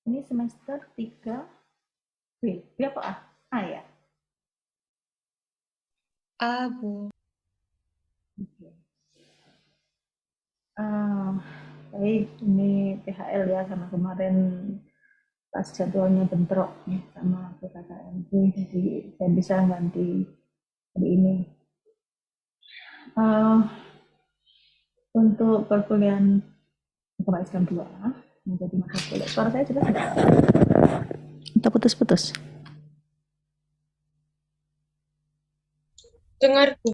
Ini semester 3 B. B apa A? A ya? Bu. Oke. Ah, baik, ini PHL ya, sama kemarin pas jadwalnya bentrok nih sama PKKMB, jadi saya bisa ganti hari ini. Ah, untuk perkuliahan agama Islam 2 menjadi mata kuliah. Suara saya jelas tidak? Kita putus-putus. Dengar, Bu.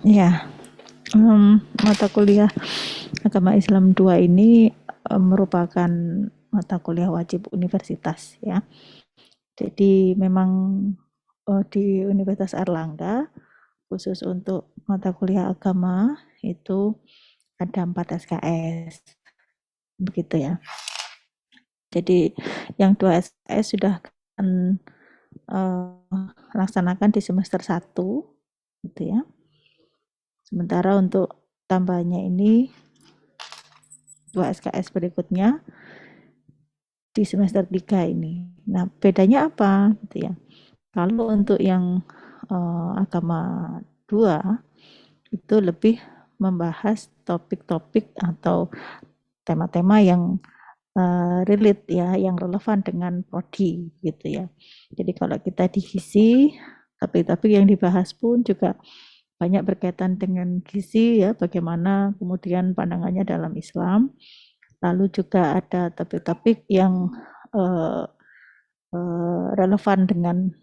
Ya, mata kuliah agama Islam 2 ini merupakan mata kuliah wajib universitas ya. Jadi memang di Universitas Airlangga khusus untuk mata kuliah agama itu ada 4 SKS begitu ya. Jadi yang 2 SKS sudah akan laksanakan di semester 1 gitu ya. Sementara untuk tambahnya ini 2 SKS berikutnya di semester 3 ini. Nah, bedanya apa gitu ya. Kalau untuk yang agama 2 itu lebih membahas topik-topik atau tema-tema yang relate ya, yang relevan dengan prodi gitu ya. Jadi kalau kita di gizi, topik-topik yang dibahas pun juga banyak berkaitan dengan gizi ya, bagaimana kemudian pandangannya dalam Islam. Lalu juga ada topik-topik yang uh, relevan dengan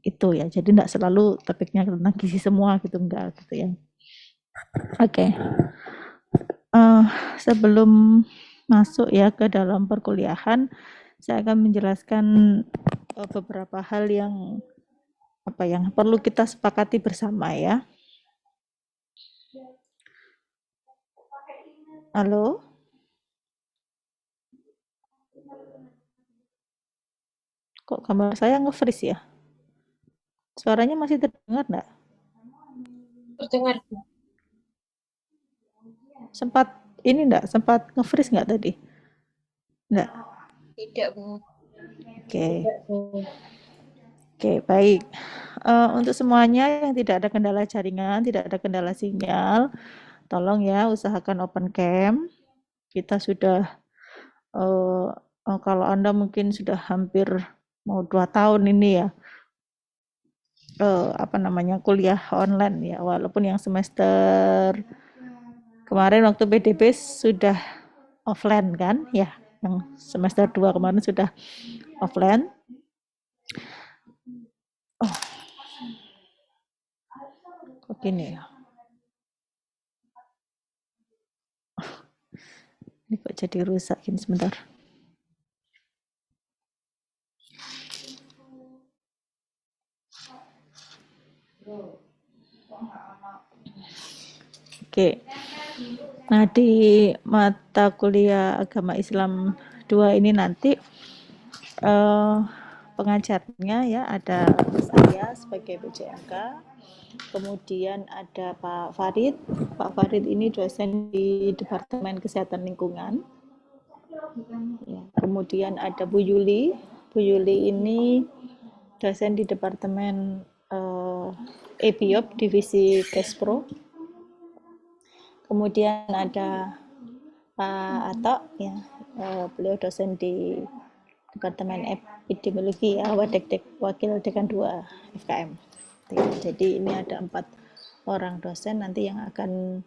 itu ya. Jadi tidak selalu topiknya tentang gizi semua gitu, enggak gitu ya. Oke. Sebelum masuk ya ke dalam perkuliahan, saya akan menjelaskan beberapa hal yang yang perlu kita sepakati bersama ya. Halo? Kok gambar saya nge-freeze ya? Suaranya masih terdengar enggak? Terdengar, Bu. Sempat ini enggak? Sempat nge-freeze enggak tadi? Enggak. Tidak, Bu. Oke. Tidak, Bu. Oke, baik. Untuk semuanya yang tidak ada kendala jaringan, tidak ada kendala sinyal, tolong ya usahakan open cam. Kita sudah kalau Anda mungkin sudah hampir mau 2 tahun ini ya, kuliah online ya, walaupun yang semester kemarin waktu PDB sudah offline kan ya, yang semester 2 kemarin sudah offline. Oh, kok gini ya? Ini kok jadi rusak ini sebentar. Oke. Nah, di mata kuliah agama Islam 2 ini nanti pengajarnya ya ada saya sebagai PJMK, kemudian ada Pak Farid. Pak Farid ini dosen di Departemen Kesehatan Lingkungan. Ya, kemudian ada Bu Yuli. Bu Yuli ini dosen di Departemen EBIOP Divisi Kespro. Kemudian ada Pak Ato ya, beliau dosen di Departemen Epidemiologi ya, Wakil Dekan 2 FKM. Jadi ini ada 4 orang dosen nanti yang akan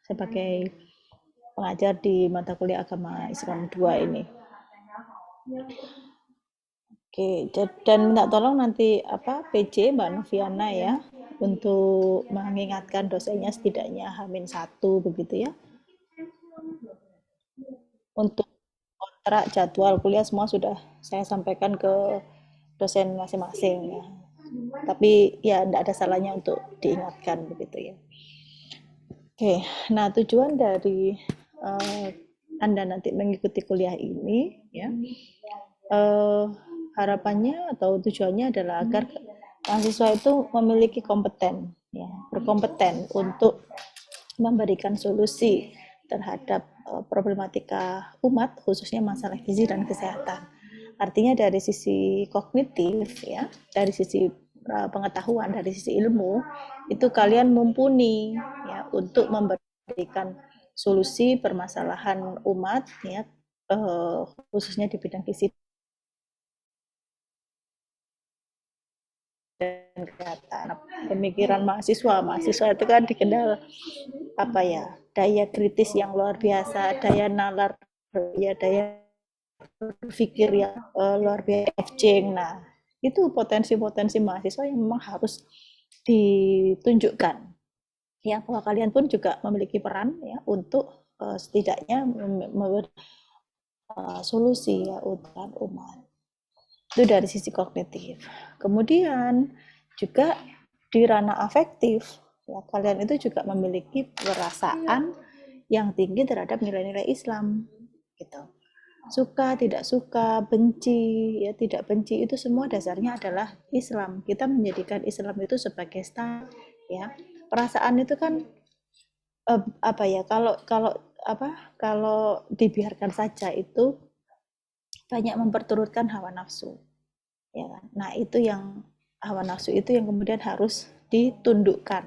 sebagai pengajar di mata kuliah agama Islam 2 ini. Oke, dan minta tolong nanti PJ Mbak Noviana ya untuk mengingatkan dosennya setidaknya H-1 begitu ya. Untuk kontrak jadwal kuliah semua sudah saya sampaikan ke dosen masing-masing ya. Tapi ya tidak ada salahnya untuk diingatkan begitu ya. Oke, nah tujuan dari Anda nanti mengikuti kuliah ini ya, harapannya atau tujuannya adalah agar mahasiswa itu memiliki kompeten, ya, berkompeten untuk memberikan solusi terhadap problematika umat, khususnya masalah gizi dan kesehatan. Artinya dari sisi kognitif ya, dari sisi pengetahuan, dari sisi ilmu, itu kalian mumpuni ya untuk memberikan solusi permasalahan umat ya, khususnya di bidang gizi dan kesehatan. Pemikiran mahasiswa itu kan dikenal apa ya, daya kritis yang luar biasa, daya nalar ya, daya berpikir yang luar biasa, exchange. Nah, itu potensi-potensi mahasiswa yang memang harus ditunjukkan ya, bahwa kalian pun juga memiliki peran ya untuk setidaknya memberi solusi ya untuk umat. Itu dari sisi kognitif. Kemudian juga di ranah afektif ya, kalian itu juga memiliki perasaan yang tinggi terhadap nilai-nilai Islam gitu. Suka, tidak suka, benci, ya tidak benci, itu semua dasarnya adalah Islam. Kita menjadikan Islam itu sebagai standar, ya. Perasaan itu kan apa ya? Kalau dibiarkan saja itu banyak memperturutkan hawa nafsu, ya kan? Nah, itu yang hawa nafsu itu yang kemudian harus ditundukkan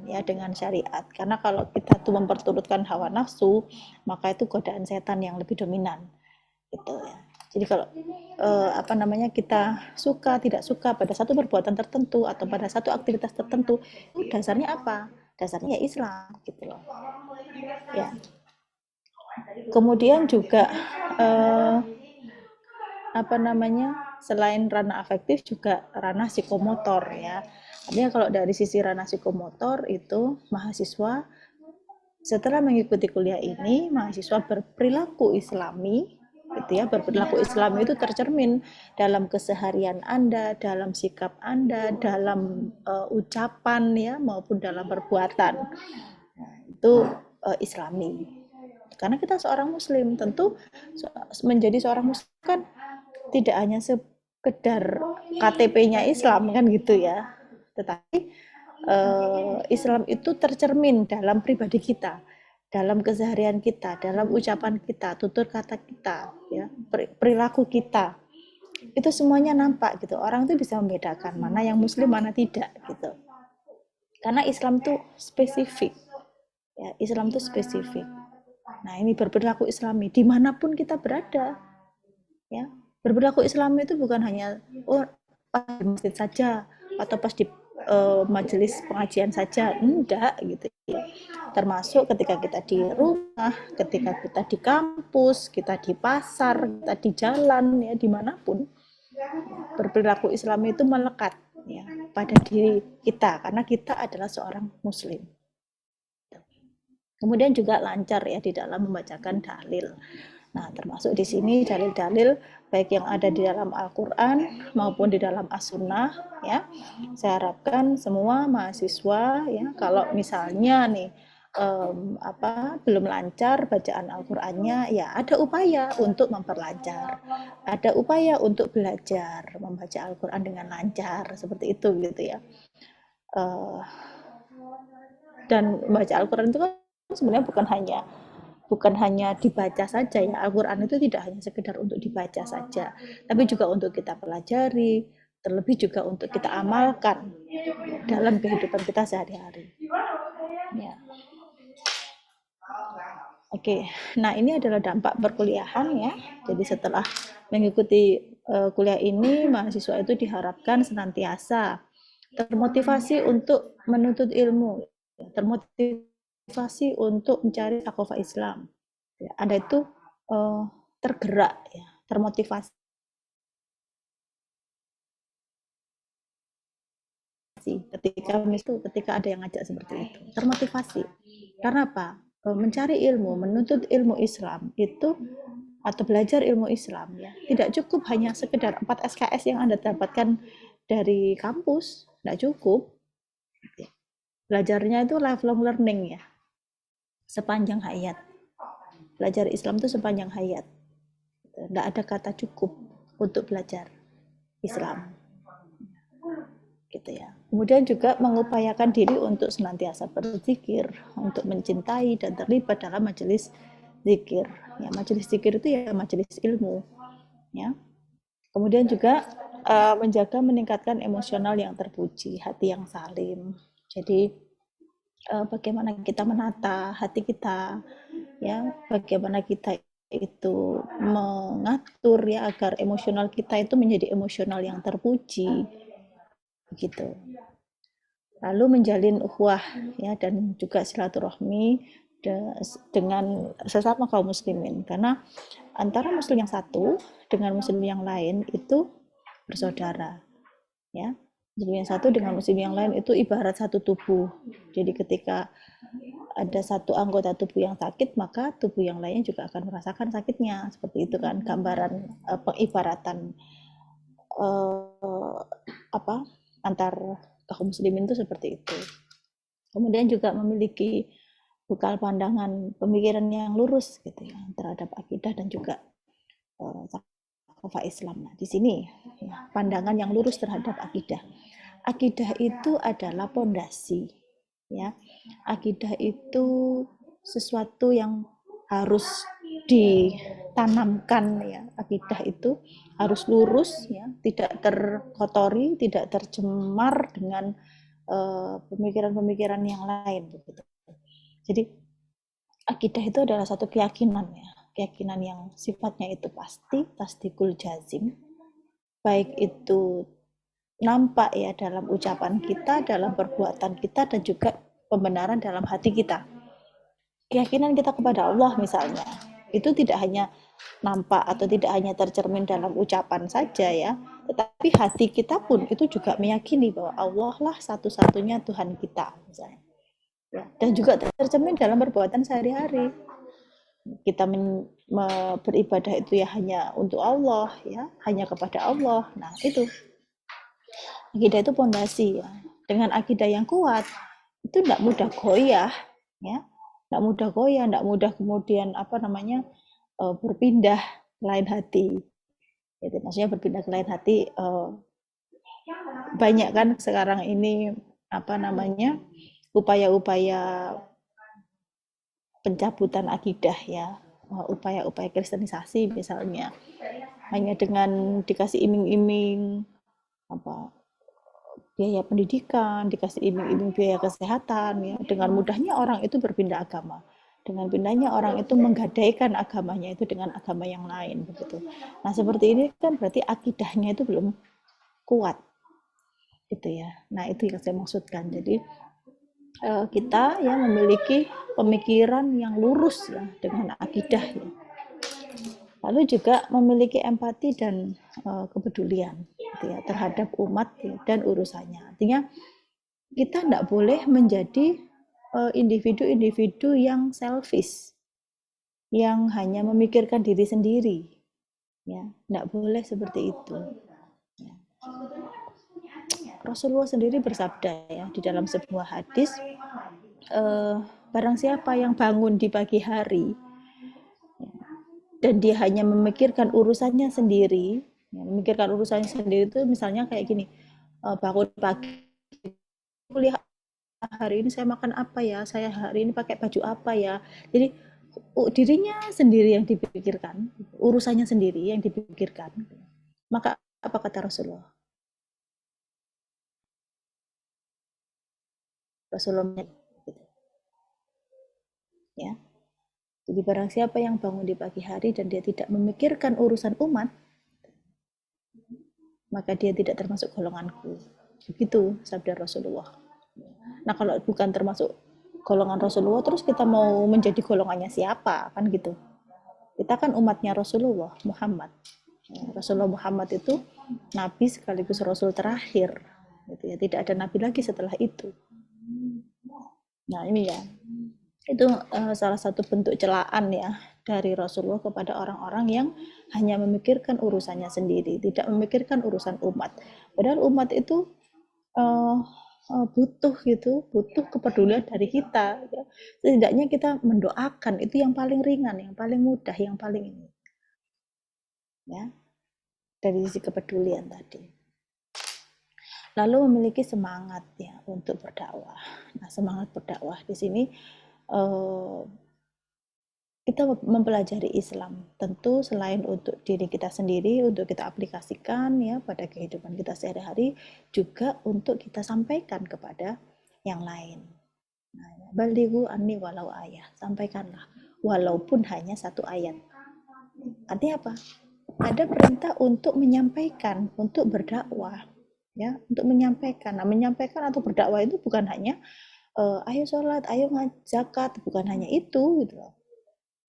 ya dengan syariat, karena kalau kita tuh memperturutkan hawa nafsu, maka itu godaan setan yang lebih dominan gitu ya. Jadi kalau kita suka tidak suka pada satu perbuatan tertentu atau pada satu aktivitas tertentu, itu dasarnya apa? Dasarnya ya Islam gitu loh ya. Kemudian juga selain ranah afektif juga ranah psikomotor ya. Artinya kalau dari sisi ranah psikomotor itu mahasiswa setelah mengikuti kuliah ini, mahasiswa berperilaku Islami gitu ya. Berperilaku Islami itu tercermin dalam keseharian Anda, dalam sikap Anda, dalam ucapan ya maupun dalam perbuatan. Nah, itu Islami. Karena kita seorang muslim, tentu menjadi seorang muslim kan tidak hanya sekedar KTP-nya Islam kan gitu ya, tetapi Islam itu tercermin dalam pribadi kita, dalam keseharian kita, dalam ucapan kita, tutur kata kita, ya, perilaku kita. Itu semuanya nampak gitu. Orang itu bisa membedakan mana yang muslim, mana tidak gitu. Karena Islam itu spesifik. Ya, Islam itu spesifik. Nah, ini berperilaku Islami dimanapun kita berada. Ya, berperilaku Islami itu bukan hanya pas di masjid saja atau pas di majelis pengajian saja, enggak gitu ya. Termasuk ketika kita di rumah, ketika kita di kampus, kita di pasar, kita di jalan ya, dimanapun berperilaku Islami itu melekat ya pada diri kita, karena kita adalah seorang muslim. Kemudian juga lancar ya di dalam membacakan dalil. Nah, termasuk di sini dalil-dalil baik yang ada di dalam Al-Qur'an maupun di dalam As-Sunnah ya. Saya harapkan semua mahasiswa ya, kalau misalnya nih belum lancar bacaan Al-Qur'annya, ya ada upaya untuk memperlancar. Ada upaya untuk belajar membaca Al-Qur'an dengan lancar seperti itu gitu ya. Dan membaca Al-Qur'an itu kan sebenarnya bukan hanya dibaca saja ya. Al-Qur'an itu tidak hanya sekedar untuk dibaca saja, tapi juga untuk kita pelajari, terlebih juga untuk kita amalkan dalam kehidupan kita sehari-hari. Ya. Oke, nah ini adalah dampak perkuliahan ya. Jadi setelah mengikuti kuliah ini, mahasiswa itu diharapkan senantiasa termotivasi untuk menuntut ilmu, termotivasi untuk mencari thaqafah Islam. Ya, Anda itu tergerak ya, termotivasi ketika ada yang ngajak seperti itu, termotivasi. Karena apa? Mencari ilmu, menuntut ilmu Islam itu atau belajar ilmu Islam ya, tidak cukup hanya sekedar 4 SKS yang Anda dapatkan dari kampus, tidak cukup. Belajarnya itu lifelong learning ya, sepanjang hayat. Belajar Islam itu sepanjang hayat. Tidak ada kata cukup untuk belajar Islam. gitu ya. Kemudian juga mengupayakan diri untuk senantiasa berzikir, untuk mencintai dan terlibat dalam majelis zikir. Ya, majelis zikir itu ya majelis ilmu, ya. Kemudian juga menjaga meningkatkan emosional yang terpuji, hati yang salim. Jadi bagaimana kita menata hati kita, ya, bagaimana kita itu mengatur ya agar emosional kita itu menjadi emosional yang terpuji, begitu. Lalu menjalin ukhuwah ya dan juga silaturahmi dengan sesama kaum muslimin, karena antara muslim yang satu dengan muslim yang lain itu bersaudara, ya. Muslim yang satu dengan muslim yang lain itu ibarat satu tubuh. Jadi ketika ada satu anggota tubuh yang sakit, maka tubuh yang lainnya juga akan merasakan sakitnya. Seperti itu kan gambaran pengibaratan antar kaum muslimin itu seperti itu. Kemudian juga memiliki bekal pandangan pemikiran yang lurus gitu ya terhadap akidah dan juga Islam. Nah, di sini ya, pandangan yang lurus terhadap akidah. Akidah itu adalah pondasi, ya. Akidah itu sesuatu yang harus ditanamkan ya. Akidah itu harus lurus ya, tidak terkotori, tidak tercemar dengan pemikiran-pemikiran yang lain begitu. Jadi akidah itu adalah satu keyakinan ya, keyakinan yang sifatnya itu pasti, tasdikul jazim, baik itu nampak ya dalam ucapan kita, dalam perbuatan kita, dan juga pembenaran dalam hati kita. Keyakinan kita kepada Allah misalnya, itu tidak hanya nampak atau tidak hanya tercermin dalam ucapan saja ya, tetapi hati kita pun itu juga meyakini bahwa Allah lah satu-satunya Tuhan kita misalnya. Ya, dan juga tercermin dalam perbuatan sehari-hari. Kita beribadah itu ya hanya untuk Allah ya, hanya kepada Allah. Nah, itu akidah itu pondasi ya. Dengan akidah yang kuat itu tidak mudah goyah ya, tidak mudah goyah, tidak mudah kemudian berpindah ke lain hati. Itu maksudnya berpindah ke lain hati. Banyak kan sekarang ini upaya-upaya pencabutan akidah ya, upaya-upaya kristenisasi misalnya, hanya dengan dikasih iming-iming biaya pendidikan, dikasih iming-iming biaya kesehatan ya, dengan mudahnya orang itu berpindah agama. Dengan pindahnya orang itu menggadaikan agamanya itu dengan agama yang lain begitu. Nah, seperti ini kan berarti akidahnya itu belum kuat. Gitu ya. Nah, itu yang saya maksudkan. Jadi kita ya memiliki pemikiran yang lurus ya dengan akidah ya. Lalu juga memiliki empati dan kepedulian gitu ya, terhadap umat ya, dan urusannya. Artinya kita tidak boleh menjadi individu-individu yang selfish, yang hanya memikirkan diri sendiri. Ya, tidak boleh seperti itu. Ya. Rasulullah sendiri bersabda ya di dalam sebuah hadis, barang siapa yang bangun di pagi hari dan dia hanya memikirkan urusannya sendiri, ya, memikirkan urusannya sendiri itu misalnya kayak gini, bangun pagi, kuliah hari ini saya makan apa ya, saya hari ini pakai baju apa ya, jadi dirinya sendiri yang dipikirkan, urusannya sendiri yang dipikirkan, maka apa kata Rasulullah? Rasulullah ya. Jadi barang siapa yang bangun di pagi hari dan dia tidak memikirkan urusan umat, maka dia tidak termasuk golonganku. Begitu sabda Rasulullah. Nah, kalau bukan termasuk golongan Rasulullah, terus kita mau menjadi golongannya siapa? Kan gitu. Kita kan umatnya Rasulullah Muhammad. Rasulullah Muhammad itu nabi sekaligus rasul terakhir. Gitu ya. Tidak ada nabi lagi setelah itu. Nah, ini ya. Itu salah satu bentuk celaan ya dari Rasulullah kepada orang-orang yang hanya memikirkan urusannya sendiri, tidak memikirkan urusan umat. Padahal umat itu butuh kepedulian dari kita. Ya. Setidaknya kita mendoakan, itu yang paling ringan, yang paling mudah, yang paling ini. Ya, dari sisi kepedulian tadi. lalu memiliki semangat ya untuk berdakwah. Nah, semangat berdakwah di sini kita mempelajari Islam. Tentu selain untuk diri kita sendiri, untuk kita aplikasikan ya pada kehidupan kita sehari-hari, juga untuk kita sampaikan kepada yang lain. Nah, balighu anni walau ayah, sampaikanlah walaupun hanya satu ayat. Artinya apa? Ada perintah untuk menyampaikan, untuk berdakwah, ya, untuk menyampaikan. Nah, menyampaikan atau berdakwah itu bukan hanya ayo sholat, ayo zakat, bukan hanya itu, gitu loh.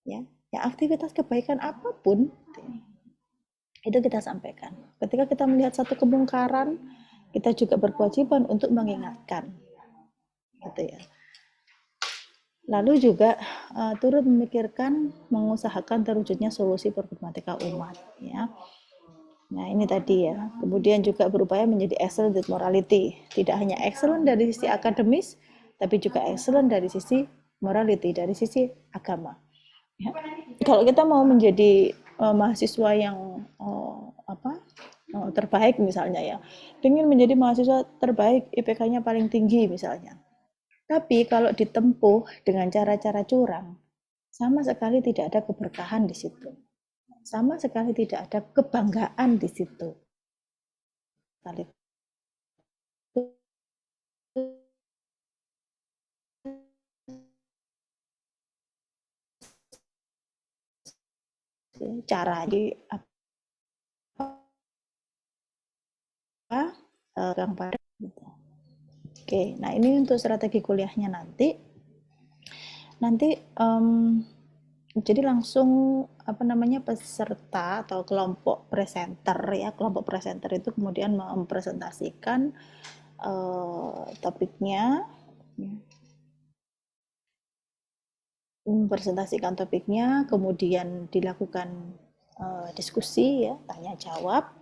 Ya, aktivitas kebaikan apapun gitu ya, itu kita sampaikan. Ketika kita melihat satu kemungkaran, kita juga berkewajiban untuk mengingatkan, gitu ya. Lalu juga turut memikirkan, mengusahakan terwujudnya solusi problematika umat, ya. Nah, ini tadi ya. Kemudian juga berupaya menjadi excellent in morality. Tidak hanya excellent dari sisi akademis, tapi juga excellent dari sisi morality, dari sisi agama. Ya. Kalau kita mau menjadi mahasiswa yang terbaik misalnya ya, ingin menjadi mahasiswa terbaik, IPK-nya paling tinggi misalnya. Tapi kalau ditempuh dengan cara-cara curang, sama sekali tidak ada keberkahan di situ. Sama sekali tidak ada kebanggaan di situ. Kali cara di apa yang pada gitu. Oke, nah ini untuk strategi kuliahnya nanti jadi langsung peserta atau kelompok presenter ya, kelompok presenter itu kemudian mempresentasikan topiknya ya. Mempresentasikan topiknya, kemudian dilakukan diskusi ya, tanya jawab.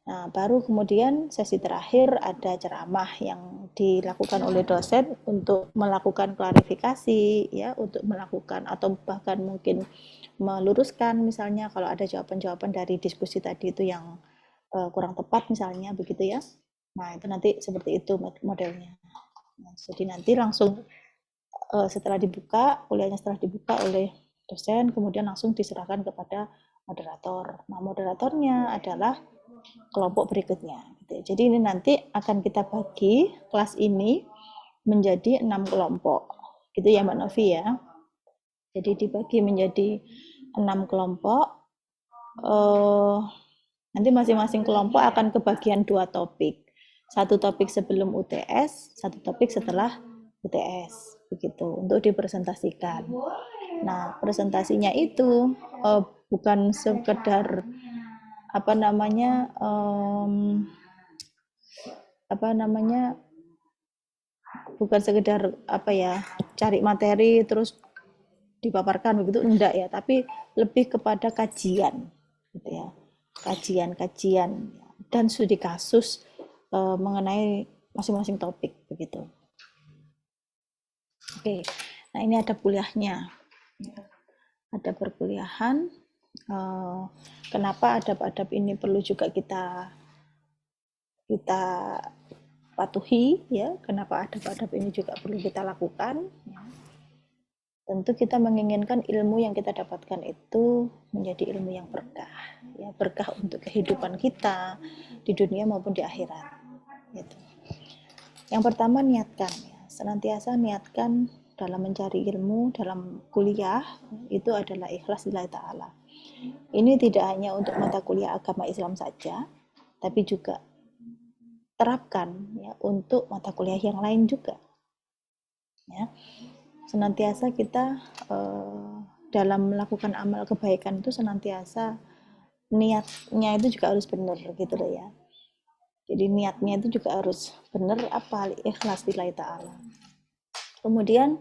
Nah, baru kemudian sesi terakhir ada ceramah yang dilakukan oleh dosen untuk melakukan klarifikasi ya, untuk melakukan atau bahkan mungkin meluruskan misalnya kalau ada jawaban-jawaban dari diskusi tadi itu yang kurang tepat misalnya begitu ya. Nah, itu nanti seperti itu modelnya. Nah, jadi nanti langsung setelah dibuka, kuliahnya setelah dibuka oleh dosen, kemudian langsung diserahkan kepada moderator. Nah, moderatornya adalah kelompok berikutnya. Gitu. Jadi ini nanti akan kita bagi kelas ini menjadi 6 kelompok. Gitu ya Mbak Novi ya. Jadi dibagi menjadi 6 kelompok. Nanti masing-masing kelompok akan kebagian 2 topik. Satu topik sebelum UTS, satu topik setelah UTS. Begitu, untuk dipresentasikan. Nah, presentasinya itu bukan sekedar bukan sekedar cari materi terus dipaparkan begitu, enggak ya, tapi lebih kepada kajian gitu ya, kajian dan studi kasus mengenai masing-masing topik begitu. Oke, nah ini ada kuliahnya, ada perkuliahan. Kenapa adab-adab ini perlu juga kita patuhi ya, kenapa adab-adab ini juga perlu kita lakukan ya. Tentu kita menginginkan ilmu yang kita dapatkan itu menjadi ilmu yang berkah ya, berkah untuk kehidupan kita di dunia maupun di akhirat gitu. Yang pertama niatkan ya, senantiasa niatkan dalam mencari ilmu, dalam kuliah itu adalah ikhlas lillahi ta'ala. Ini tidak hanya untuk mata kuliah agama Islam saja, tapi juga terapkan ya untuk mata kuliah yang lain juga. Ya. Senantiasa kita dalam melakukan amal kebaikan itu senantiasa niatnya itu juga harus benar gitu loh ya. Jadi niatnya itu juga harus benar, ikhlas lillahi ta'ala. Kemudian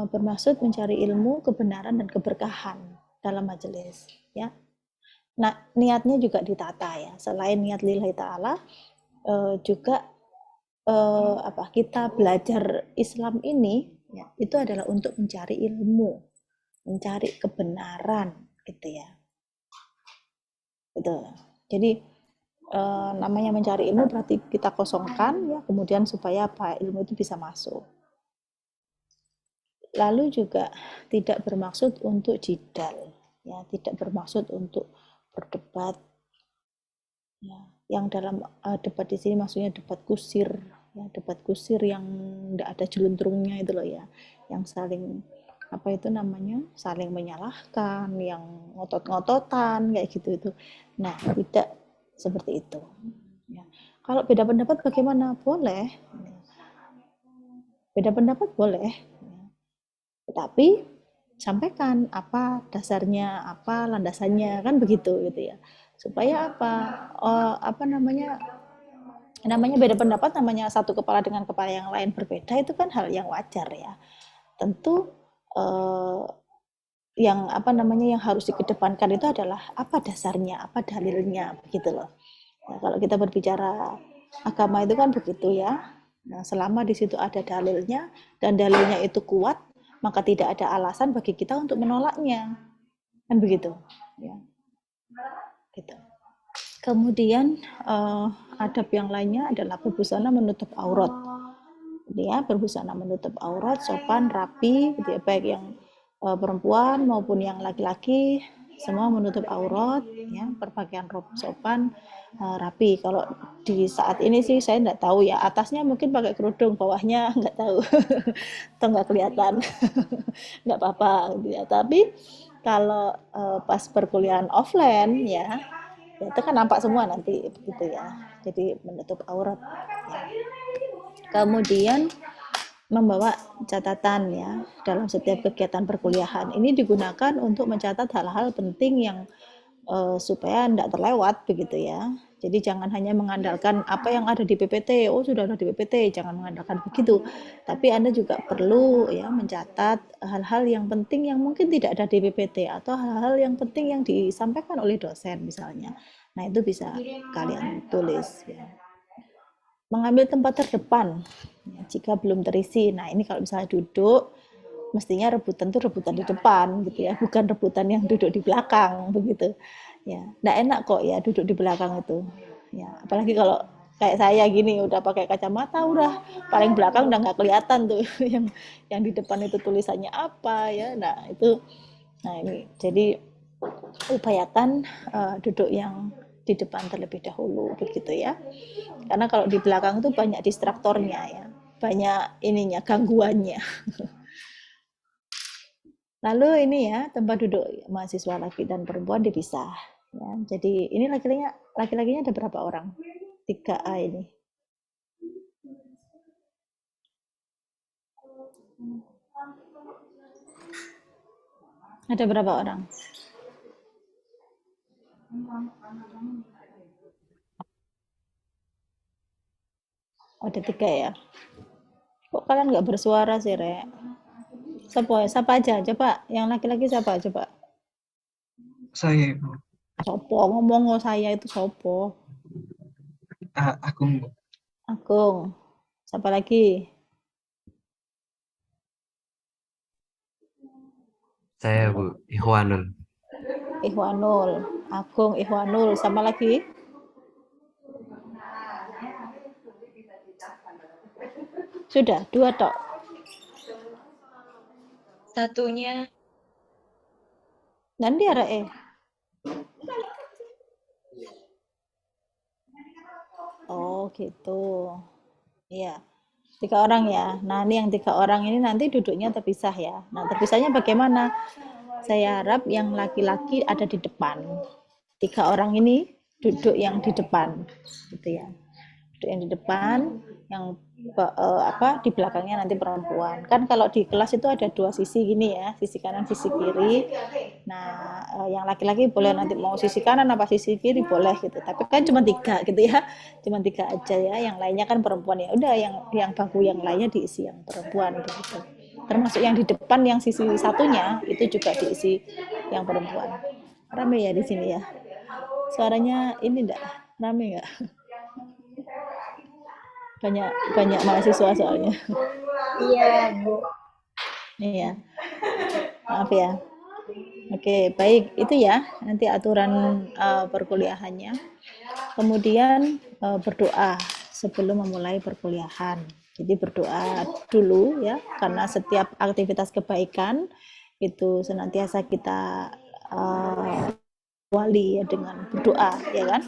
bermaksud mencari ilmu, kebenaran dan keberkahan dalam majelis ya. Nah, niatnya juga ditata ya. Selain niat lillahi ta'ala juga kita belajar Islam ini ya, itu adalah untuk mencari ilmu, mencari kebenaran gitu ya. Gitu. Jadi namanya mencari ilmu berarti kita kosongkan ya, kemudian supaya apa ilmu itu bisa masuk. Lalu juga tidak bermaksud untuk jidal, ya, tidak bermaksud untuk berdebat. Ya, yang dalam debat di sini maksudnya debat kusir, ya, debat kusir yang tidak ada jeluntrungnya itu loh ya, yang saling apa itu namanya, saling menyalahkan, yang ngotot-ngototan kayak gitu itu. Nah, tidak seperti itu. Ya. Kalau beda pendapat bagaimana? Boleh. Beda pendapat boleh. Tetapi sampaikan apa dasarnya, apa landasannya, kan begitu gitu ya. Supaya apa? Apa namanya? Namanya beda pendapat, namanya satu kepala dengan kepala yang lain berbeda, itu kan hal yang wajar ya. Tentu yang apa namanya yang harus dikedepankan itu adalah apa dasarnya, apa dalilnya, begitu loh. Nah, kalau kita berbicara agama itu kan begitu ya. Nah, selama di situ ada dalilnya dan dalilnya itu kuat, maka tidak ada alasan bagi kita untuk menolaknya. Kan begitu. Ya, gitu. Kemudian adab yang lainnya adalah berbusana menutup aurat. Ya, berbusana menutup aurat, sopan, rapi, gitu ya, baik yang perempuan maupun yang laki-laki semua menutup aurat, ya, berpakaian sopan, rapi. Kalau di saat ini sih saya nggak tahu ya, atasnya mungkin pakai kerudung, bawahnya nggak tahu, atau nggak kelihatan, nggak apa-apa, gitu ya. Tapi kalau pas perkuliahan offline ya, itu kan nampak semua nanti begitu ya. Jadi menutup aurat. Ya. Kemudian membawa catatan ya dalam setiap kegiatan perkuliahan. Ini digunakan untuk mencatat hal-hal penting yang supaya tidak terlewat begitu ya. Jadi jangan hanya mengandalkan apa yang ada di PPT. Oh, sudah ada di PPT, jangan mengandalkan begitu. Tapi Anda juga perlu ya mencatat hal-hal yang penting yang mungkin tidak ada di PPT atau hal-hal yang penting yang disampaikan oleh dosen misalnya. Nah, itu bisa kalian tulis ya. Mengambil tempat terdepan ya, jika belum terisi. Nah, ini kalau misalnya duduk mestinya rebutan tuh rebutan di depan gitu ya, bukan rebutan yang duduk di belakang begitu. Ya, enggak enak kok ya duduk di belakang itu. Ya, apalagi kalau kayak saya gini udah pakai kacamata, udah paling belakang udah nggak kelihatan tuh yang di depan itu tulisannya apa ya. Nah, itu nah ini jadi upayakan duduk yang di depan terlebih dahulu begitu ya. Karena kalau di belakang tuh banyak distraktornya ya, banyak ininya gangguannya. Lalu ini ya tempat duduk mahasiswa laki dan perempuan dipisah. Ya, jadi ini laki-lakinya ada berapa orang? 3A ini. Ada berapa orang? Oh, ada 3 ya. Kok kalian nggak bersuara sih, Rek? Siapa aja? Coba yang laki-laki siapa? Coba. Saya Ibu. Sopo ngomong saya itu sopo. Agung. Agung. Siapa lagi? Saya Bu Ikhwanul. Ikhwanul. Agung, Ikhwanul. Sama lagi? Sudah, 2 tok. Satunya Nanti ada Oh gitu. Iya. 3 orang ya. Nah, ini yang 3 orang ini nanti duduknya terpisah ya. Nah, terpisahnya bagaimana? Saya harap yang laki-laki ada di depan. 3 orang ini duduk yang di depan, gitu ya. Duduk yang di depan, yang di belakangnya nanti perempuan. Kan kalau di kelas itu ada 2 sisi gini ya, sisi kanan, sisi kiri. Nah, yang laki-laki boleh nanti mau sisi kanan apa sisi kiri boleh gitu. Tapi kan cuma 3 gitu ya, cuma 3 aja ya. Yang lainnya kan perempuan ya. Udah yang bangku yang lainnya diisi yang perempuan begitu. Termasuk yang di depan yang sisi satunya itu juga diisi yang perempuan. Rame ya di sini ya. Suaranya ini enggak rame enggak? Banyak mahasiswa soalnya. iya Bu. Iya. Maaf ya. Oke, baik. Itu ya nanti aturan perkuliahannya. Kemudian berdoa sebelum memulai perkuliahan. Jadi berdoa dulu ya, karena setiap aktivitas kebaikan itu senantiasa kita wali ya dengan berdoa, ya kan?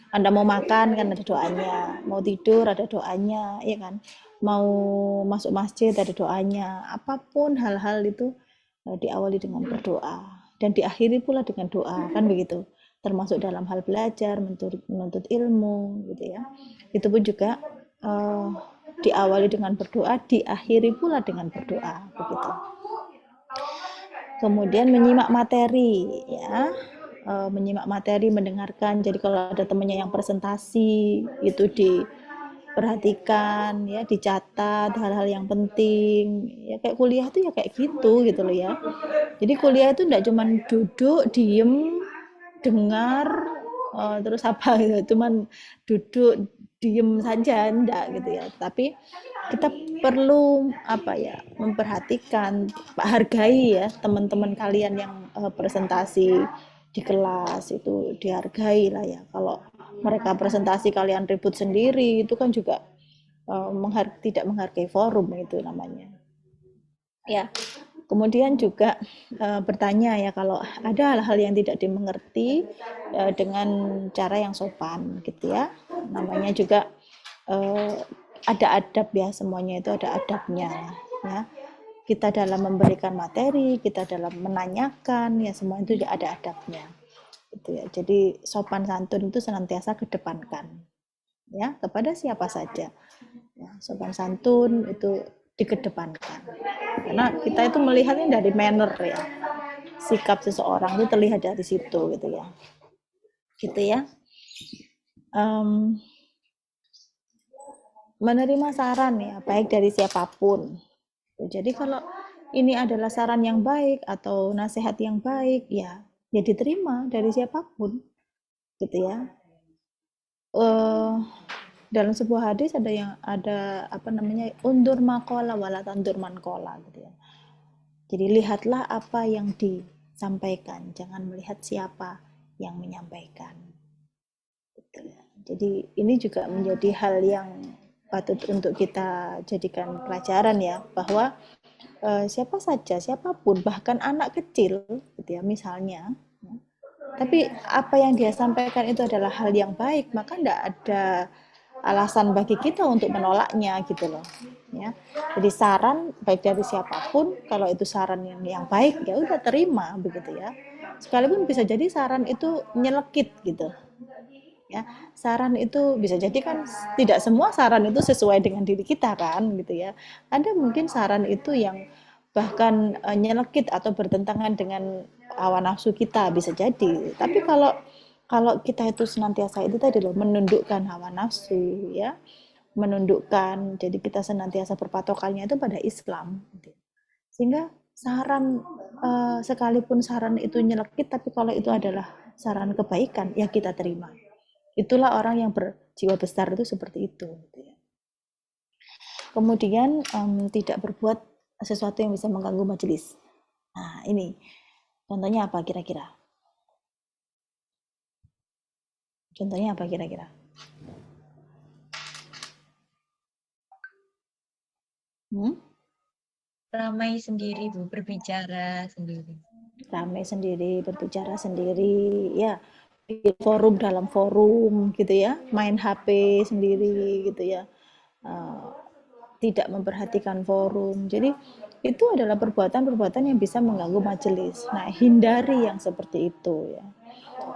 Anda mau makan kan ada doanya, mau tidur ada doanya, ya kan? Mau masuk masjid ada doanya. Apapun hal-hal itu diawali dengan berdoa dan diakhiri pula dengan doa, kan begitu. Termasuk dalam hal belajar, menuntut ilmu, gitu ya. Itu pun juga diawali dengan berdoa, diakhiri pula dengan berdoa, begitu. Kemudian menyimak materi, ya. Menyimak materi, mendengarkan. Jadi kalau ada temannya yang presentasi itu diperhatikan, ya, dicatat hal-hal yang penting. Ya kayak kuliah itu ya kayak gitu loh ya. Jadi kuliah itu enggak cuma duduk, diem, dengar, terus apa gitu, cuman duduk diem saja enggak gitu ya. Tapi kita perlu apa ya, memperhatikan, hargai ya teman-teman kalian yang presentasi di kelas itu dihargai lah ya. Kalau mereka presentasi kalian ribut sendiri itu kan juga tidak menghargai forum itu namanya. Ya. Kemudian juga bertanya ya kalau ada hal-hal yang tidak dimengerti dengan cara yang sopan gitu ya. Namanya juga ada adab ya, semuanya itu ada adabnya ya. Kita dalam memberikan materi, kita dalam menanyakan ya, semua itu ada adabnya. Gitu ya. Jadi sopan santun itu senantiasa kedepankan ya kepada siapa saja. Ya, sopan santun itu dikedepankan. Karena kita itu melihatnya dari manner ya. Sikap seseorang itu terlihat dari situ gitu ya. Gitu ya. Menerima saran ya, baik dari siapapun. Jadi kalau ini adalah saran yang baik atau nasihat yang baik ya diterima dari siapapun. Gitu ya. Dalam sebuah hadis ada apa namanya, undur makola wala tandur mankola gitu ya. Jadi lihatlah apa yang disampaikan, jangan melihat siapa yang menyampaikan. Gitu ya. Jadi ini juga menjadi hal yang patut untuk kita jadikan pelajaran ya, bahwa siapa saja, siapapun, bahkan anak kecil, gitu ya, misalnya. Tapi apa yang dia sampaikan itu adalah hal yang baik, maka tidak ada alasan bagi kita untuk menolaknya gitu loh ya. Jadi saran baik dari siapapun, kalau itu saran yang baik ya udah terima begitu ya. Sekalipun bisa jadi saran itu nyelekit gitu ya. Saran itu bisa jadi kan tidak semua saran itu sesuai dengan diri kita kan gitu ya. Ada mungkin saran itu yang bahkan nyelekit atau bertentangan dengan hawa nafsu kita, bisa jadi. Tapi kalau kita itu senantiasa itu tadi loh, menundukkan hawa nafsu ya, menundukkan, jadi kita senantiasa berpatokannya itu pada Islam gitu. Sehingga saran sekalipun saran itu nyelekit, tapi kalau itu adalah saran kebaikan ya kita terima. Itulah orang yang berjiwa besar itu seperti itu gitu ya. Kemudian tidak berbuat sesuatu yang bisa mengganggu majelis. Nah ini contohnya apa kira-kira? Contohnya apa kira-kira? Ramai sendiri, Bu, berbicara sendiri. Ramai sendiri, berbicara sendiri, ya. Bikin forum dalam forum gitu ya, main HP sendiri gitu ya. Tidak memperhatikan forum. Jadi itu adalah perbuatan-perbuatan yang bisa mengganggu majelis. Nah, hindari yang seperti itu ya.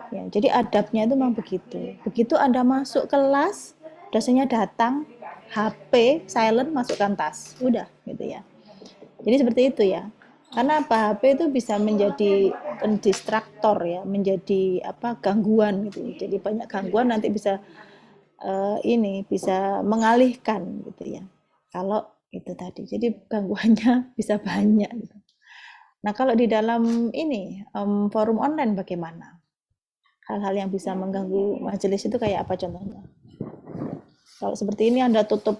Ya, jadi adabnya itu memang begitu. Begitu Anda masuk kelas, dosennya datang, HP silent, masukkan tas. Udah gitu ya. Jadi seperti itu ya. Karena apa, HP itu bisa menjadi distraktor ya, menjadi apa, gangguan gitu. Jadi banyak gangguan nanti bisa bisa mengalihkan gitu ya. Kalau itu tadi. Jadi gangguannya bisa banyak gitu. Nah, kalau di dalam ini forum online bagaimana? Hal-hal yang bisa mengganggu majelis itu kayak apa contohnya? Kalau seperti ini Anda tutup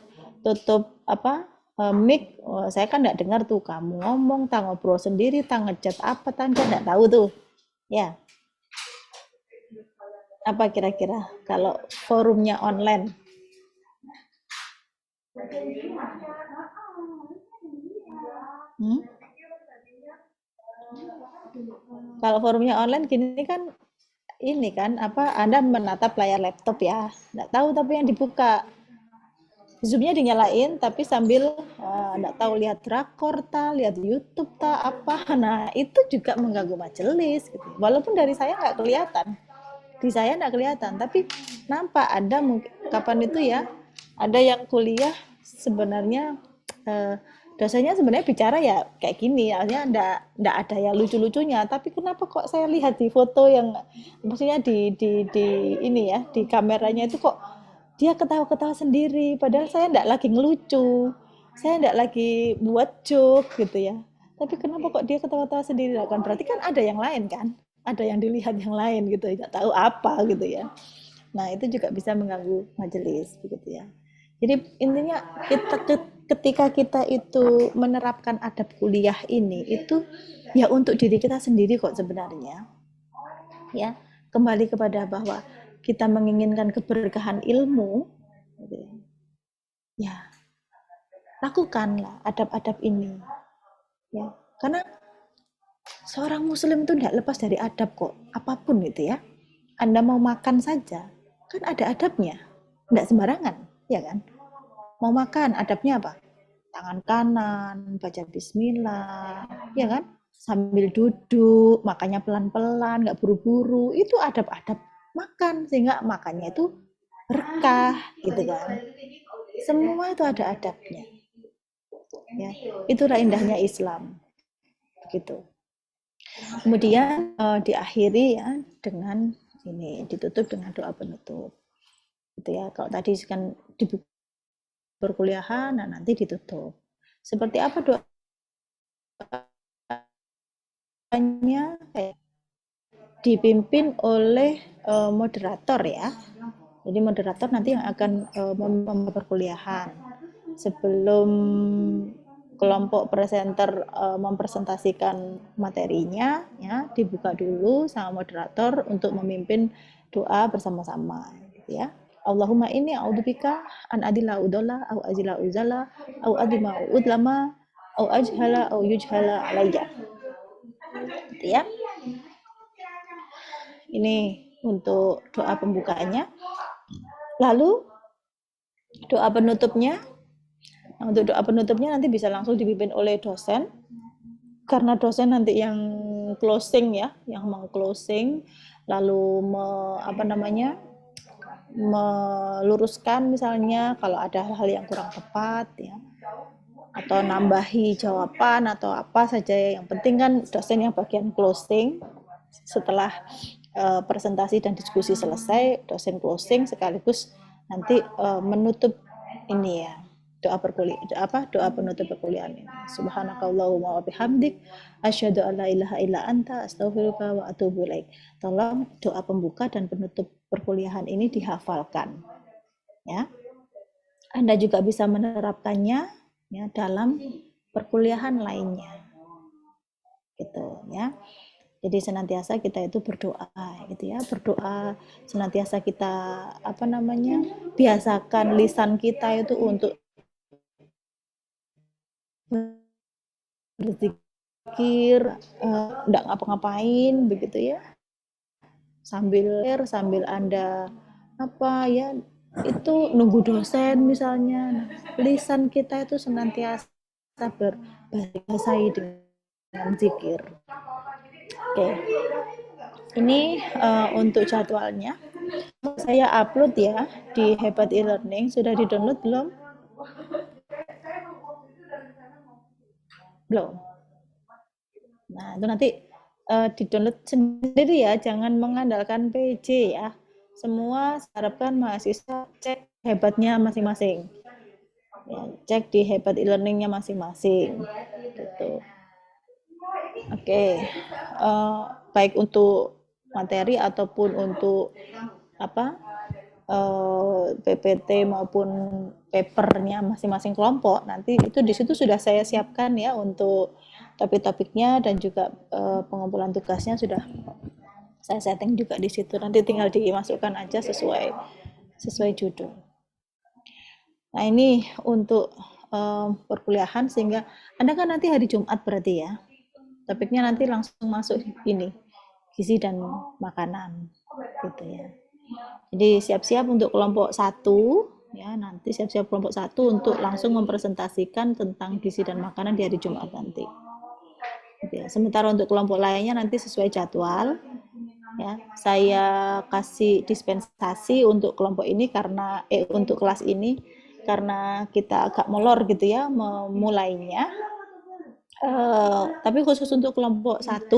apa? mic, saya kan nggak dengar tuh kamu ngomong, tak ngobrol sendiri, tak ngechat apa, tak nggak tahu tuh. Ya, apa kira-kira kalau forumnya online? Hmm? Kalau forumnya online gini kan, ini kan apa? Anda menatap layar laptop ya, nggak tahu tapi yang dibuka. Zoom-nya dinyalain tapi sambil nggak tahu lihat drakor ta, lihat YouTube ta apa. Nah, itu juga mengganggu majelis gitu. Walaupun dari saya nggak kelihatan. Di saya nggak kelihatan, tapi nampak ada mungkin kapan itu ya, ada yang kuliah sebenarnya dosennya sebenarnya bicara ya kayak gini, artinya ndak ada yang lucu-lucunya, tapi kenapa kok saya lihat di foto yang maksudnya di ini ya, di kameranya itu kok dia ketawa-ketawa sendiri, padahal saya ndak lagi ngelucu, saya ndak lagi buat joke gitu ya. Tapi kenapa kok dia ketawa-ketawa sendiri? Kan berarti kan ada yang lain kan? Ada yang dilihat yang lain gitu, nggak tahu apa gitu ya. Nah, itu juga bisa mengganggu majelis begitu ya. Jadi intinya ketika kita itu menerapkan adab kuliah ini itu ya untuk diri kita sendiri kok sebenarnya. Ya, kembali kepada bahwa kita menginginkan keberkahan ilmu, gitu ya. Ya, lakukanlah adab-adab ini. Ya, karena seorang muslim itu tidak lepas dari adab kok, apapun gitu ya. Anda mau makan saja, kan ada adabnya, tidak sembarangan, ya kan? Mau makan, adabnya apa? Tangan kanan, baca bismillah, ya kan? Sambil duduk, makannya pelan-pelan, nggak buru-buru, itu adab-adab makan, sehingga makannya itu berkah, gitu kan? Semua itu ada adabnya. Ya, itulah indahnya Islam, begitu. Kemudian diakhiri ya dengan ini, ditutup dengan doa penutup. Gitu ya. Kalau tadi kan di perkuliahan, nah nanti ditutup. Seperti apa doanya? Dipimpin oleh moderator ya. Jadi moderator nanti yang akan memimpin perkuliahan. Sebelum kelompok presenter mempresentasikan materinya, ya dibuka dulu sama moderator untuk memimpin doa bersama-sama, gitu ya. Allahumma inni a'udzubika an adilla udalla au azila uzala au adima udlama au ajhala au yujhala alayya. Gitu ya. Ini untuk doa pembukaannya. Lalu doa penutupnya. Nah, untuk doa penutupnya nanti bisa langsung dipimpin oleh dosen. Karena dosen nanti yang closing ya, yang meng-closing, lalu meluruskan misalnya kalau ada hal-hal yang kurang tepat ya, atau nambahi jawaban atau apa saja. Yang penting kan dosen yang bagian closing. Setelah presentasi dan diskusi selesai, dosen closing sekaligus nanti menutup ini ya, doa penutup perkuliahan ini. Subhanakallahumma wa bihamdik asyhadu an la ilaha illa anta astaghfiruka wa atubu ilaik. Tolong doa pembuka dan penutup perkuliahan ini dihafalkan. Ya. Anda juga bisa menerapkannya ya dalam perkuliahan lainnya. Gitu ya. Jadi senantiasa kita itu berdoa gitu ya, berdoa, senantiasa kita biasakan lisan kita itu untuk berzikir, enggak ngapa-ngapain begitu ya. Sambil Anda itu nunggu dosen misalnya. Lisan kita itu senantiasa berbahasa dengan zikir. Oke. Ini untuk jadwalnya. Saya upload ya di Hebat e-Learning. Sudah di-download belum? Belum. Nah, itu nanti di-download sendiri ya, jangan mengandalkan PJ ya. Semua harapkan mahasiswa cek hebatnya masing-masing. Ya, cek di Hebat e-Learningnya masing-masing. Gitu. Oke. Baik untuk materi ataupun untuk PPT maupun papernya masing-masing kelompok, nanti itu di situ sudah saya siapkan ya untuk topik-topiknya dan juga pengumpulan tugasnya sudah saya setting juga di situ. Nanti tinggal dimasukkan aja sesuai judul. Nah, ini untuk perkuliahan, sehingga Anda kan nanti hari Jumat berarti ya. Topiknya nanti langsung masuk ini, gizi dan makanan gitu ya. Jadi siap-siap untuk kelompok 1 ya, nanti siap-siap kelompok 1 untuk langsung mempresentasikan tentang gizi dan makanan di hari Jumat nanti. Gitu ya. Sementara untuk kelompok lainnya nanti sesuai jadwal ya. Saya kasih dispensasi untuk kelompok ini karena untuk kelas ini karena kita agak molor gitu ya memulainya. Tapi khusus untuk kelompok 1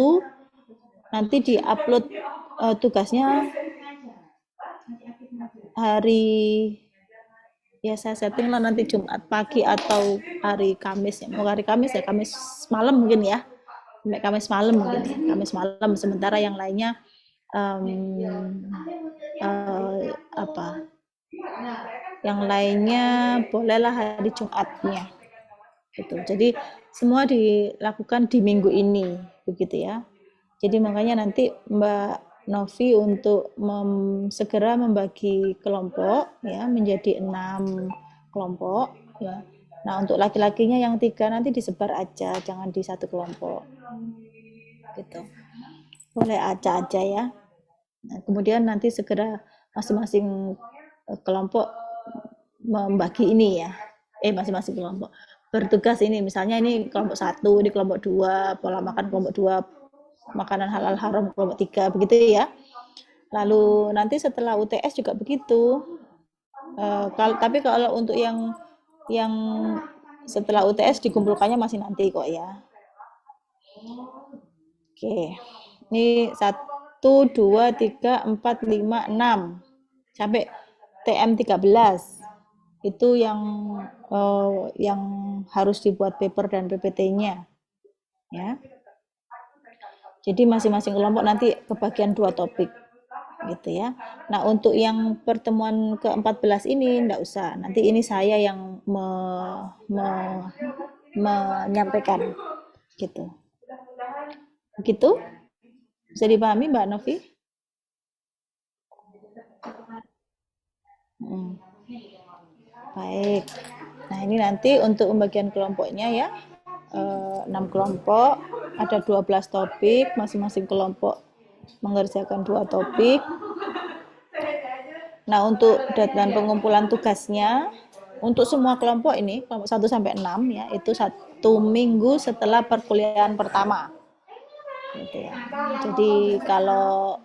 nanti diupload tugasnya hari ya, saya setting lah nanti Jumat pagi atau hari Kamis ya. Mau hari Kamis ya, Kamis malam mungkin ya. Sampai Kamis malam mungkin ya. Kamis malam, sementara yang lainnya yang lainnya bolehlah hari Jumatnya gitu. Jadi semua dilakukan di minggu ini begitu ya. Jadi makanya nanti Mbak Novi untuk segera membagi kelompok ya menjadi 6 kelompok ya. Nah, untuk laki-lakinya yang 3 nanti disebar aja, jangan di satu kelompok gitu. Boleh aja ya. Nah, kemudian nanti segera masing-masing kelompok membagi ini ya. Masing-masing kelompok bertugas ini, misalnya ini kelompok 1, di kelompok 2 pola makan, kelompok 2 makanan halal haram, kelompok 3 begitu ya. Lalu nanti setelah UTS juga begitu. Tapi kalau untuk yang setelah UTS dikumpulkannya masih nanti kok ya. Oke. Ini 1, 2, 3, 4, 5, 6 sampai TM 13. Itu yang harus dibuat paper dan PPT-nya. Ya. Jadi masing-masing kelompok nanti kebagian 2 topik gitu ya. Nah, untuk yang pertemuan ke-14 ini enggak usah. Nanti ini saya yang menyampaikan gitu. Begitu? Bisa dipahami Mbak Novi? Baik. Nah, ini nanti untuk pembagian kelompoknya ya. 6 kelompok, ada 12 topik, masing-masing kelompok mengerjakan 2 topik. Nah, untuk dan pengumpulan tugasnya untuk semua kelompok ini, kelompok 1 sampai 6 ya, itu 1 minggu setelah perkuliahan pertama. Gitu ya. Jadi kalau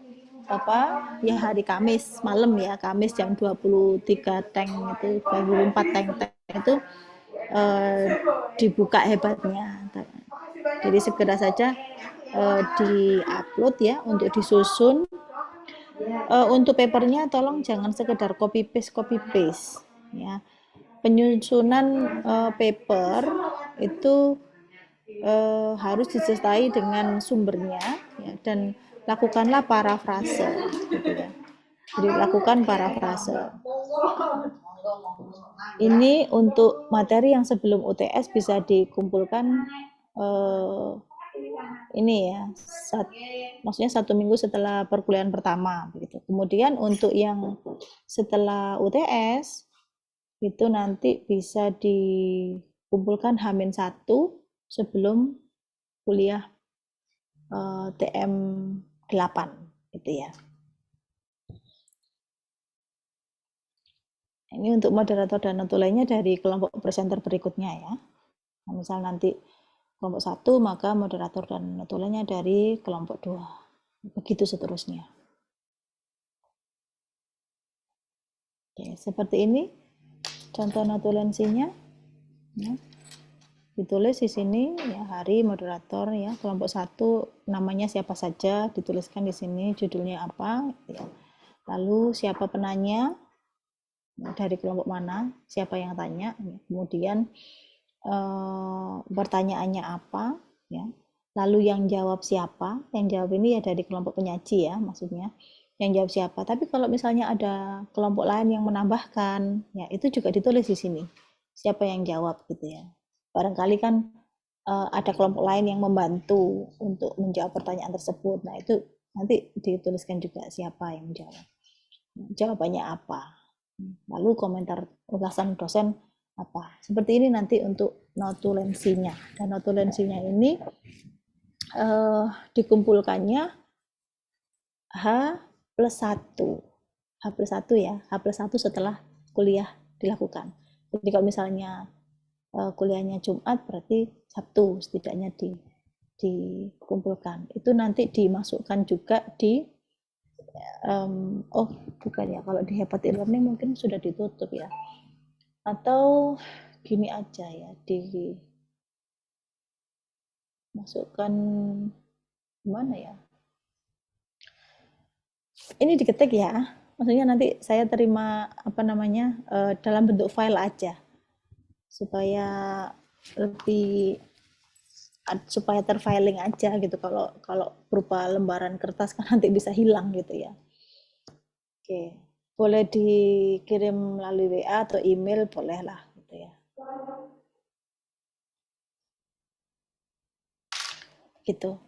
ya hari Kamis malam ya, Kamis jam 23 tank itu, 24 tank itu dibuka hebatnya. Jadi segera saja di-upload ya untuk disusun. Untuk papernya tolong jangan sekedar copy paste ya. Penyusunan paper itu harus disertai dengan sumbernya ya, dan lakukanlah parafrase gitu ya. Jadi lakukan parafrase. Ini untuk materi yang sebelum UTS bisa dikumpulkan ini ya, maksudnya 1 minggu setelah perkuliahan pertama begitu. Kemudian untuk yang setelah UTS itu nanti bisa dikumpulkan H-1 sebelum kuliah TM 8 gitu ya. Ini untuk moderator dan notulennya dari kelompok presenter berikutnya ya. Nah, misal nanti kelompok 1 maka moderator dan notulennya dari kelompok 2. Begitu seterusnya. Oke, seperti ini contoh notulensinya. Ya. Ditulis di sini ya, hari moderator ya, kelompok 1 namanya siapa saja, dituliskan di sini judulnya apa ya. Lalu siapa penanya, dari kelompok mana, siapa yang tanya, ya. Kemudian pertanyaannya apa ya. Lalu yang jawab siapa, yang jawab ini ya dari kelompok penyaji ya maksudnya. yang jawab siapa. Tapi kalau misalnya ada kelompok lain yang menambahkan, ya itu juga ditulis di sini. Siapa yang jawab gitu ya. Barangkali kan ada kelompok lain yang membantu untuk menjawab pertanyaan tersebut. Nah, itu nanti dituliskan juga siapa yang menjawab. Jawabannya apa. Lalu komentar ulasan dosen apa. Seperti ini nanti untuk notulensinya. Dan notulensinya ini dikumpulkannya H plus 1. H plus 1 ya. H plus 1 setelah kuliah dilakukan. Jadi kalau misalnya kuliahnya Jumat, berarti Sabtu setidaknya dikumpulkan. Itu nanti dimasukkan juga di oh bukan ya, kalau di Hepat e-learning mungkin sudah ditutup ya. Atau gini aja ya, dimasukkan mana ya? Ini diketik ya. Maksudnya nanti saya terima apa namanya dalam bentuk file aja supaya lebih supaya terfiling aja gitu. Kalau berupa lembaran kertas kan nanti bisa hilang gitu ya. Oke, boleh dikirim melalui WA atau email, boleh lah gitu ya. Gitu.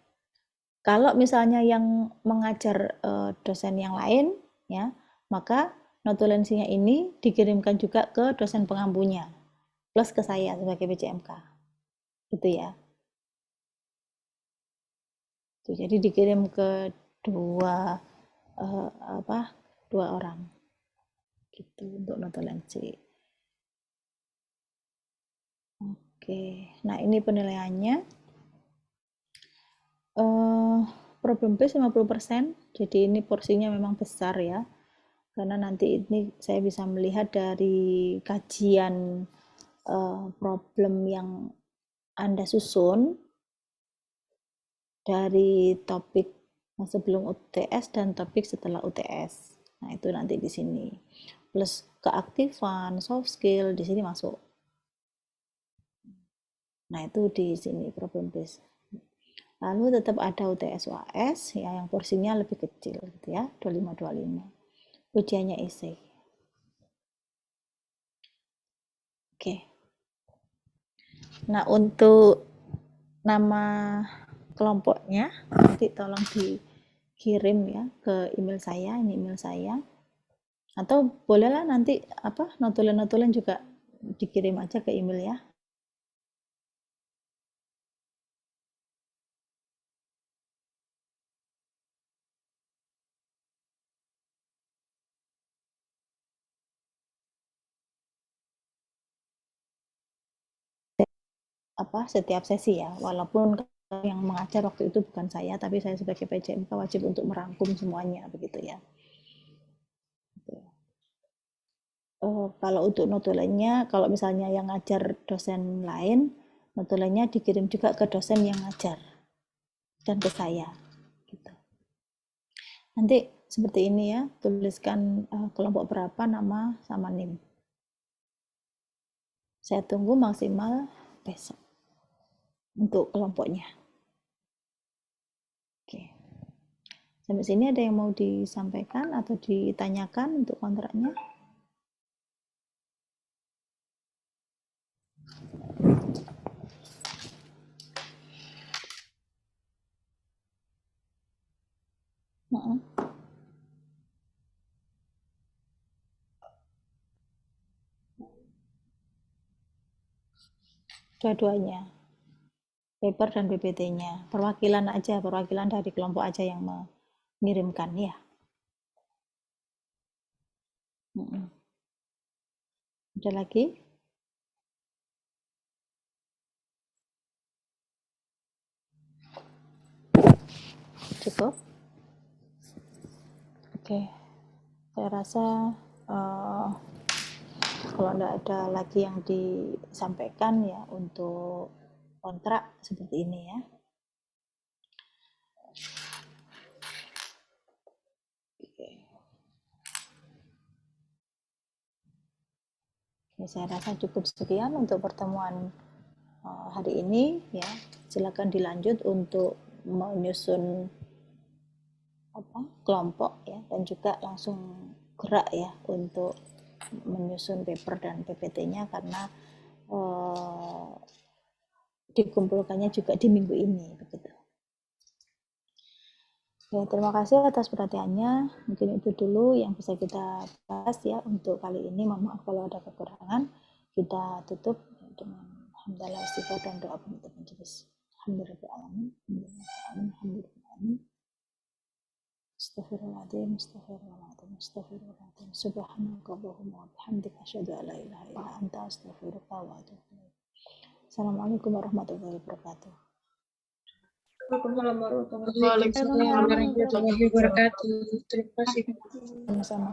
Kalau misalnya yang mengajar dosen yang lain, ya, maka notulensinya ini dikirimkan juga ke dosen pengampunya, plus ke saya sebagai PJMK, gitu ya. Jadi dikirim ke dua orang, gitu untuk notulensi. Oke, nah ini penilaiannya. Problem base 50%, jadi ini porsinya memang besar ya, karena nanti ini saya bisa melihat dari kajian problem yang Anda susun dari topik sebelum UTS dan topik setelah UTS. Nah, itu nanti di sini. Plus keaktifan, soft skill di sini masuk. Nah, itu di sini problem base. Lalu tetap ada UTS UAS ya, yang porsinya lebih kecil gitu ya, 25-25. Ujiannya essay. Oke. Nah, untuk nama kelompoknya nanti tolong dikirim ya ke email saya, ini email saya. Atau bolehlah nanti notulen-notulen juga dikirim aja ke email ya. Setiap sesi ya, walaupun yang mengajar waktu itu bukan saya, tapi saya sebagai PJMK wajib untuk merangkum semuanya begitu ya. Kalau untuk notulennya, kalau misalnya yang ngajar dosen lain, notulennya dikirim juga ke dosen yang ngajar dan ke saya. Gitu. Nanti seperti ini ya, tuliskan kelompok berapa, nama sama NIM. Saya tunggu maksimal besok untuk kelompoknya. Oke. Sampai sini ada yang mau disampaikan atau ditanyakan untuk kontraknya? Dua-duanya, paper dan PPT-nya. Perwakilan aja, perwakilan dari kelompok aja yang mengirimkan ya. Ada lagi? Cukup? Oke, saya rasa kalau tidak ada lagi yang disampaikan ya untuk kontrak seperti ini ya. Oke, saya rasa cukup sekian untuk pertemuan hari ini ya. Silakan dilanjut untuk menyusun kelompok ya, dan juga langsung gerak ya untuk menyusun paper dan PPT-nya, karena dikumpulkannya juga di minggu ini begitu. Ya, terima kasih atas perhatiannya. Mungkin itu dulu yang bisa kita bahas ya untuk kali ini. Mohon maaf kalau ada kekurangan. Kita tutup dengan hamdalah, istighfar, dan doa penutup majelis. Alhamdulillahirrahmanirrahim. Alhamdulillahirrahmanirrahim. Astaghfirullahaladzim, astaghfirullahaladzim, astaghfirullahaladzim. Subhanakallahumma wa bihamdika asyhadu an la ilaha illa anta astaghfiruka wa atubu ilaik. Assalamualaikum warahmatullahi wabarakatuh. Waalaikumsalam warahmatullahi wabarakatuh. Terima kasih. Sama-sama.